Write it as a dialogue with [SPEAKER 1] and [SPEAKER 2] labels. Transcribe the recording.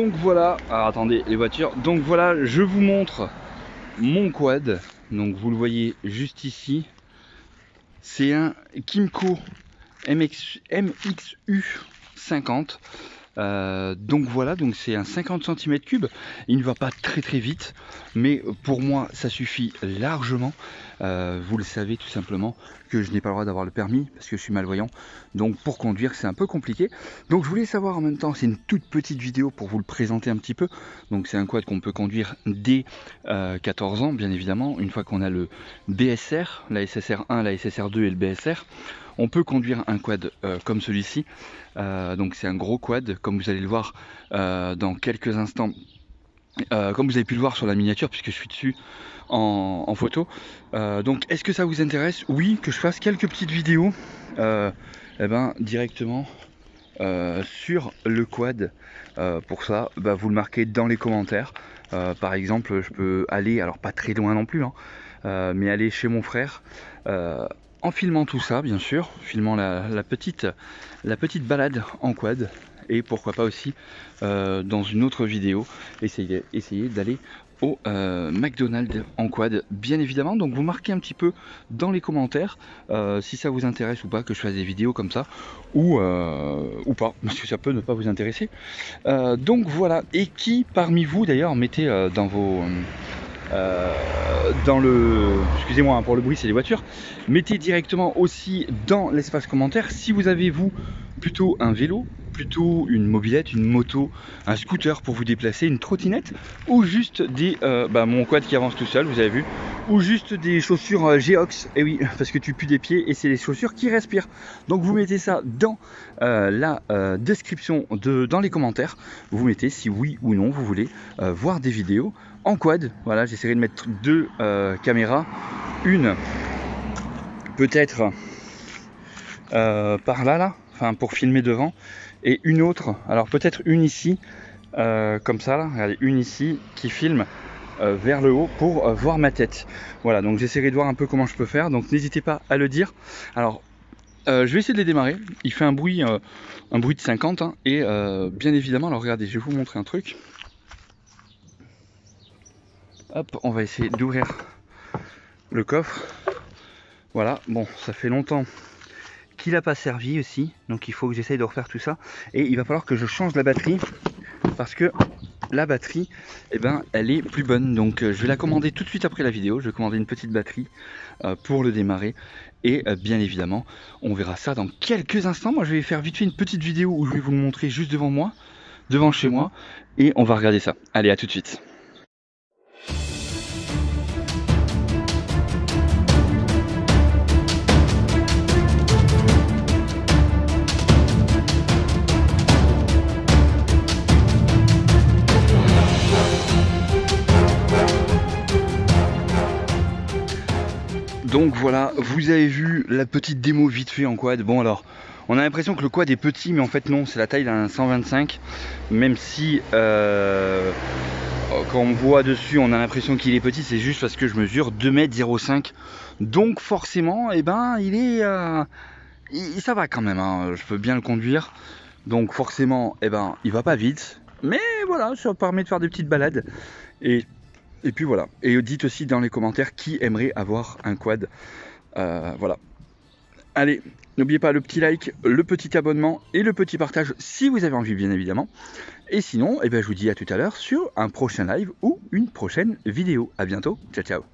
[SPEAKER 1] Donc voilà, alors attendez les voitures, donc voilà, je vous montre mon quad, donc vous le voyez juste ici, c'est un Kymco MXU 50. Donc voilà, donc c'est un 50 cm3, il ne va pas très vite, mais pour moi ça suffit largement. Vous le savez tout simplement que je n'ai pas le droit d'avoir le permis parce que je suis malvoyant, donc pour conduire c'est un peu compliqué. Donc je voulais savoir en même temps, c'est une toute petite vidéo pour vous le présenter un petit peu. Donc c'est un quad qu'on peut conduire dès 14 ans bien évidemment, une fois qu'on a le BSR, la SSR1, la SSR2 et le BSR. On peut conduire un quad comme celui-ci, donc c'est un gros quad comme vous allez le voir dans quelques instants, comme vous avez pu le voir sur la miniature puisque je suis dessus en photo. Donc est-ce que ça vous intéresse? Oui, que je fasse quelques petites vidéos directement sur le quad. Pour ça vous le marquez dans les commentaires. Par exemple je peux aller, alors pas très loin non plus, mais aller chez mon frère en filmant tout ça, bien sûr, filmant la petite balade en quad, et pourquoi pas aussi dans une autre vidéo essayer d'aller au McDonald's en quad, bien évidemment. Donc vous marquez un petit peu dans les commentaires si ça vous intéresse ou pas que je fasse des vidéos comme ça, ou pas, parce que ça peut ne pas vous intéresser. Donc voilà, et qui parmi vous d'ailleurs mettez dans vos excusez-moi pour le bruit, c'est les voitures, mettez directement aussi dans l'espace commentaire si vous avez vous plutôt un vélo, plutôt une mobilette, une moto, un scooter pour vous déplacer, une trottinette, ou juste des mon quad qui avance tout seul, vous avez vu, ou juste des chaussures Geox, et oui parce que tu pues des pieds et c'est les chaussures qui respirent. Donc vous mettez ça dans la description dans les commentaires, vous mettez si oui ou non vous voulez voir des vidéos en quad. Voilà, j'essaierai de mettre deux caméras, une peut-être par là, enfin pour filmer devant, et une autre, alors peut-être une ici, comme ça là, regardez, une ici qui filme vers le haut pour voir ma tête. Voilà, donc j'essaierai de voir un peu comment je peux faire, donc n'hésitez pas à le dire. Alors je vais essayer de les démarrer, il fait un bruit de 50 et bien évidemment, alors regardez, je vais vous montrer un truc. Hop, on va essayer d'ouvrir le coffre. Voilà, bon, ça fait longtemps qu'il n'a pas servi aussi, donc il faut que j'essaye de refaire tout ça. Et il va falloir que je change la batterie, parce que la batterie, elle est plus bonne. Donc je vais la commander tout de suite après la vidéo. Je vais commander une petite batterie pour le démarrer. Et bien évidemment, on verra ça dans quelques instants. Moi, je vais faire vite fait une petite vidéo où je vais vous le montrer juste devant moi, devant chez moi. Et on va regarder ça. Allez, à tout de suite. Donc voilà, vous avez vu la petite démo vite fait en quad. Bon alors, on a l'impression que le quad est petit, mais en fait non, c'est la taille d'un 125. Même si quand on voit dessus, on a l'impression qu'il est petit, c'est juste parce que je mesure 2,05 m. Donc forcément, il est, ça va quand même, je peux bien le conduire. Donc forcément, il va pas vite. Mais voilà, ça permet de faire des petites balades. Et puis voilà, et dites aussi dans les commentaires qui aimerait avoir un quad. Voilà. Allez, n'oubliez pas le petit like, le petit abonnement et le petit partage si vous avez envie bien évidemment. Et sinon, je vous dis à tout à l'heure sur un prochain live ou une prochaine vidéo. À bientôt, ciao ciao.